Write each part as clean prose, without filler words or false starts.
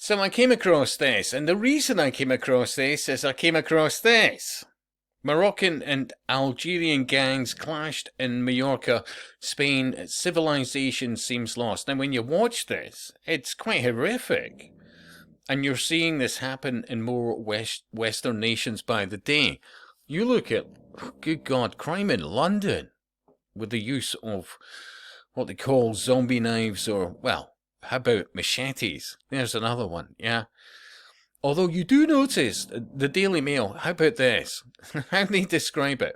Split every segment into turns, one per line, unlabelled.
So I came across this, and the reason I came across this is I came across this. Moroccan and Algerian gangs clashed in Mallorca, Spain. Civilization seems lost. Now, when you watch this, it's quite horrific. And you're seeing this happen in more Western nations by the day. You look at, good God, crime in London with the use of what they call zombie knives, or, well, how about machetes? There's another one, yeah. Although you do notice the Daily Mail, how about this? How they describe it.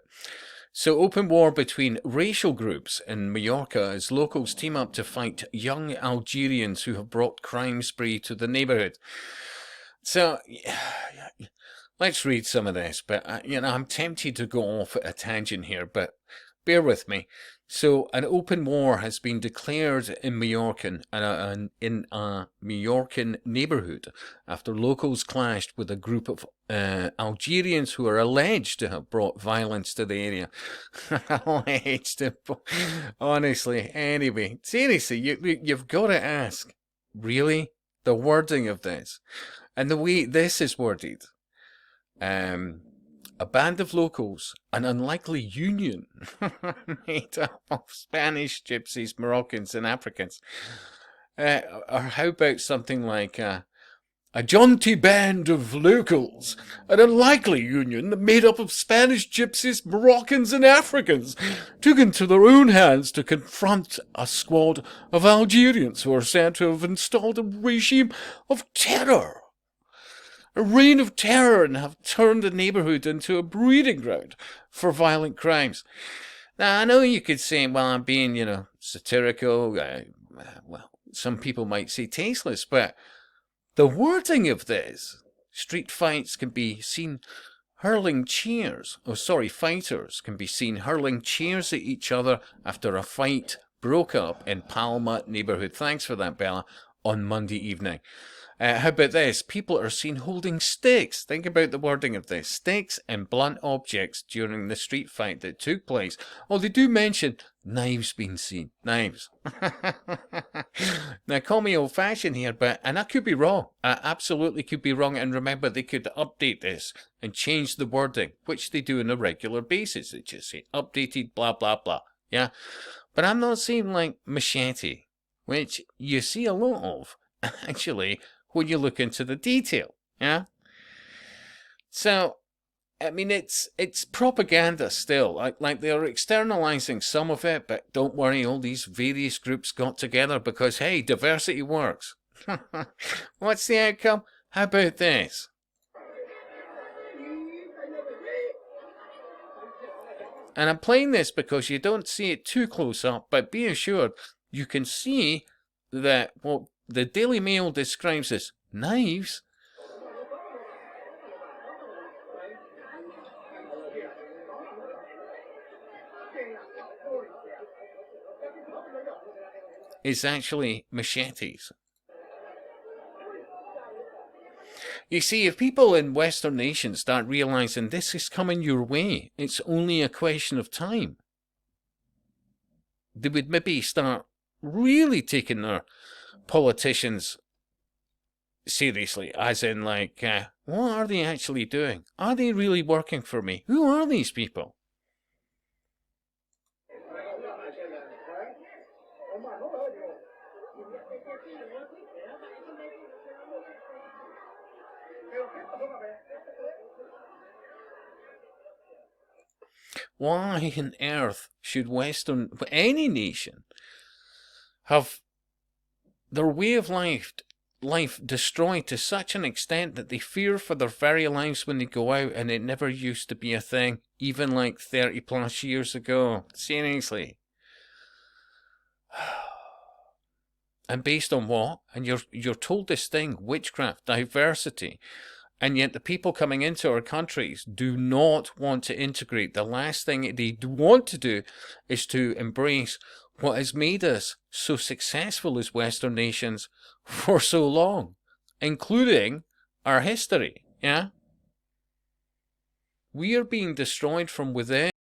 So, open war between racial groups in Mallorca as locals team up to fight young Algerians who have brought crime spree to the neighbourhood. So, let's read some of this, but I'm tempted to go off at a tangent here, but bear with me. So, an open war has been declared in Mallorcan in a Mallorcan neighbourhood after locals clashed with a group of Algerians who are alleged to have brought violence to the area. Alleged, honestly. Anyway, seriously, you've got to ask, really, the wording of this, and the way this is worded. A band of locals, an unlikely union made up of Spanish, Gypsies, Moroccans, and Africans. Or how about something like a jaunty band of locals, an unlikely union made up of Spanish, Gypsies, Moroccans, and Africans, took into their own hands to confront a squad of Algerians who are said to have installed a regime of terror. A reign of terror, and have turned the neighbourhood into a breeding ground for violent crimes. Now, I know you could say, well, I'm being, satirical. Well, some people might say tasteless, but the wording of this, street fights can be seen hurling chairs. Fighters can be seen hurling chairs at each other after a fight broke up in Palma neighbourhood. Thanks for that, Bella, on Monday evening. How about this? People are seen holding sticks. Think about the wording of this. Sticks and blunt objects during the street fight that took place. Oh, they do mention knives being seen. Knives. Now, call me old-fashioned here, and I could be wrong. I absolutely could be wrong. And remember, they could update this and change the wording, which they do on a regular basis. They just say updated, blah, blah, blah. Yeah? But I'm not saying like machete, which you see a lot of, actually, when you look into the detail, yeah? So, I mean, it's propaganda still. Like they're externalizing some of it, but don't worry, all these various groups got together because, hey, diversity works. What's the outcome? How about this? And I'm playing this because you don't see it too close up, but be assured, you can see that what the Daily Mail describes as knives is actually machetes. You see, if people in Western nations start realizing this is coming your way, it's only a question of time. They would maybe start really taking their politicians seriously, as in like, what are they actually doing? Are they really working for me? Who are these people? Why on earth should any nation, have their way of life destroyed to such an extent that they fear for their very lives when they go out, and it never used to be a thing, even like 30 plus years ago? Seriously. And based on what? And you're told this thing, witchcraft, diversity, and yet the people coming into our countries do not want to integrate. The last thing they want to do is to embrace what has made us so successful as Western nations for so long, including our history, yeah? We are being destroyed from within.